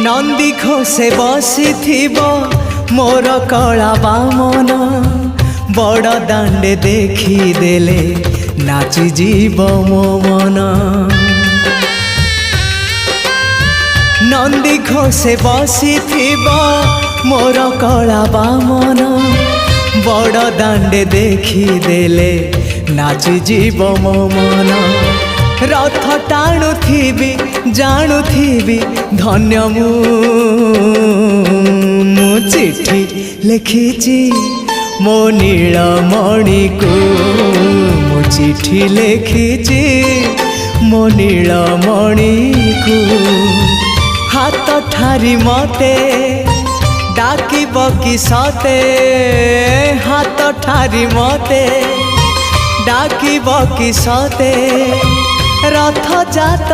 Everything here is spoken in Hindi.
नंदी घोषे बसी मोर कला बामन बड़ दांडे देखी देले नाची जीव मो मन। नंदी घोषे बसी मोर कला बामन बड़ दांडे देखी देले नाची जीव मो मन। रथ टाणुथिबी जाणुथिबी धन्य मु चिट्ठी लिखिची मो नीलमणि को मु चिट्ठी लिखिची मो नीलमणि को। हाथ ठारी मते डाकिब कि सते हाथ ठारी मते डाकिब कि सते रथ जात